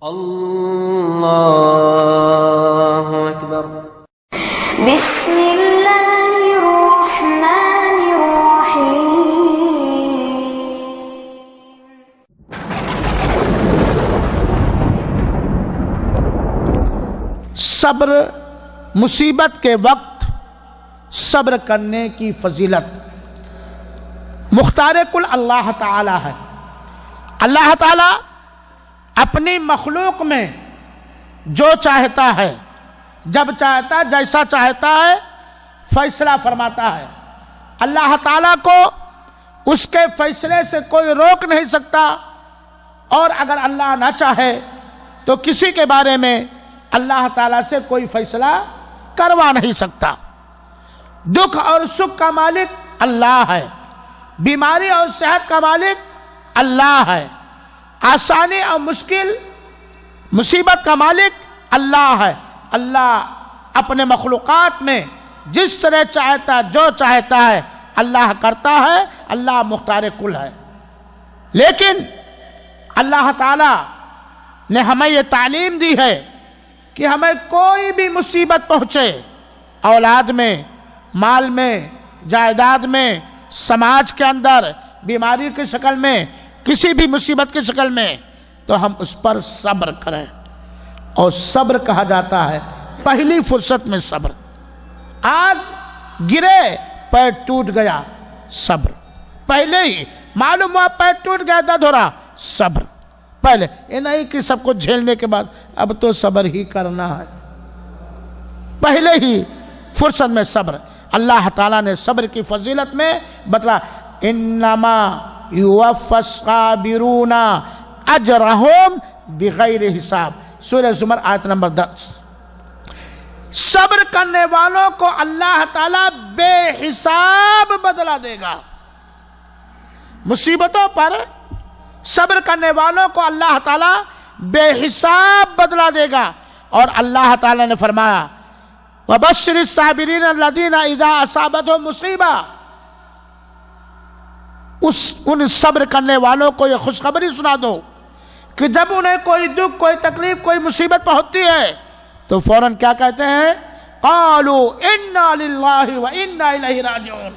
اللہ اکبر۔ بسم اللہ الرحمن الرحیم۔ صبر، مصیبت کے وقت صبر کرنے کی فضیلت مختار کل اللہ تعالی ہے۔ اللہ تعالی اپنی مخلوق میں جو چاہتا ہے، جب چاہتا ہے، جیسا چاہتا ہے فیصلہ فرماتا ہے۔ اللہ تعالیٰ کو اس کے فیصلے سے کوئی روک نہیں سکتا، اور اگر اللہ نہ چاہے تو کسی کے بارے میں اللہ تعالیٰ سے کوئی فیصلہ کروا نہیں سکتا۔ دکھ اور سکھ کا مالک اللہ ہے، بیماری اور صحت کا مالک اللہ ہے، آسانی اور مشکل مصیبت کا مالک اللہ ہے۔ اللہ اپنے مخلوقات میں جس طرح چاہتا ہے، جو چاہتا ہے اللہ کرتا ہے۔ اللہ مختار کل ہے۔ لیکن اللہ تعالی نے ہمیں یہ تعلیم دی ہے کہ ہمیں کوئی بھی مصیبت پہنچے، اولاد میں، مال میں، جائیداد میں، سماج کے اندر، بیماری کی شکل میں، کسی بھی مصیبت کی شکل میں، تو ہم اس پر صبر کریں۔ اور صبر کہا جاتا ہے پہلی فرصت میں صبر۔ آج گرے، پیر ٹوٹ گیا، صبر۔ پہلے ہی معلوم ہوا پیر ٹوٹ گیا، درد ہو رہا، صبر پہلے۔ یہ نہیں کہ سب کچھ جھیلنے کے بعد اب تو صبر ہی کرنا ہے، پہلے ہی فرصت میں صبر۔ اللہ تعالیٰ نے صبر کی فضیلت میں بتلا، انما یوفی الصابرون اجرہم بغیر حساب، سورہ زمر آیت نمبر 10۔ صبر کرنے والوں کو اللہ تعالیٰ بے حساب بدلہ دے گا۔ مصیبتوں پر صبر کرنے والوں کو اللہ تعالیٰ بے حساب بدلہ دے گا۔ اور اللہ تعالیٰ نے فرمایا، وَبَشِّرِ الصَّابِرِينَ الَّذِينَ إِذَا أَصَابَتْهُمْ مُصِیبَةٌ، ان صبر کرنے والوں کو یہ خوشخبری سنا دو کہ جب انہیں کوئی دکھ، کوئی تکلیف، کوئی مصیبت پہنچتی ہے تو فوراً کیا کہتے ہیں؟ قالوا انا للہ وانا الیہ راجعون،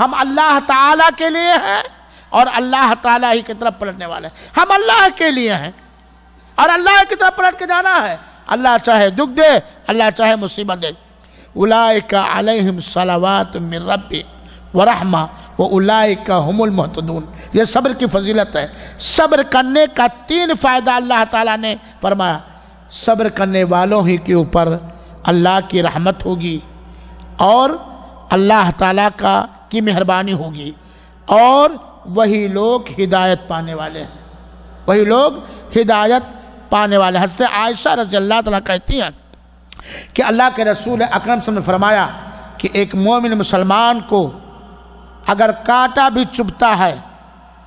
ہم اللہ تعالیٰ کے لیے ہیں اور اللہ تعالیٰ ہی کی طرف پلٹنے والے ہیں۔ ہم اللہ کے لیے ہیں اور اللہ کی طرف پلٹ کے جانا ہے۔ اللہ چاہے دکھ دے، اللہ چاہے مصیبت دے۔ اولئک علیہم صلوات من ربی ورحمہ وَأُولَئِكَ هُمُ الْمُهْتَدُونَ۔ یہ صبر کی فضیلت ہے۔ صبر کرنے کا 3 فائدہ اللہ تعالیٰ نے فرمایا۔ صبر کرنے والوں ہی کے اوپر اللہ کی رحمت ہوگی، اور اللہ تعالیٰ کی مہربانی ہوگی، اور وہی لوگ ہدایت پانے والے ہیں، وہی لوگ ہدایت پانے والے ہیں۔ حضرت عائشہ رضی اللہ تعالیٰ کہتی ہیں کہ اللہ کے رسول اکرم صلی اللہ علیہ وسلم نے فرمایا کہ ایک مومن مسلمان کو اگر کانٹا بھی چبھتا ہے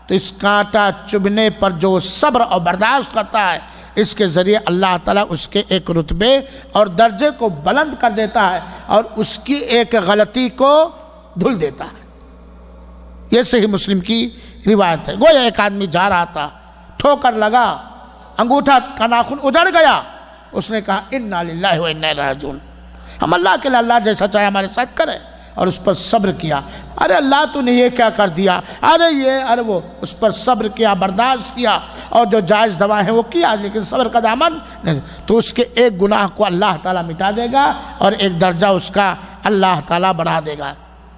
تو اس کانٹا چبھنے پر جو صبر اور برداشت کرتا ہے، اس کے ذریعے اللہ تعالیٰ اس کے ایک رتبے اور درجے کو بلند کر دیتا ہے، اور اس کی ایک غلطی کو دھل دیتا ہے۔ یہ صحیح مسلم کی روایت ہے۔ گویا ایک آدمی جا رہا تھا، ٹھوکر لگا، انگوٹھا کا ناخن اجڑ گیا، اس نے کہا انا للہ و انا الیہ راجعون، ہم اللہ کے لیے، اللہ جیسا چاہے ہمارے ساتھ کرے، اور اس پر صبر کیا۔ ارے اللہ تو نے یہ کیا کر دیا، ارے یہ، ارے وہ، اس پر صبر کیا، برداشت کیا، اور جو جائز دوا ہے وہ کیا، لیکن صبر کا دامن نہیں، تو اس کے ایک گناہ کو اللہ تعالیٰ مٹا دے گا اور ایک درجہ اس کا اللہ تعالیٰ بڑھا دے گا۔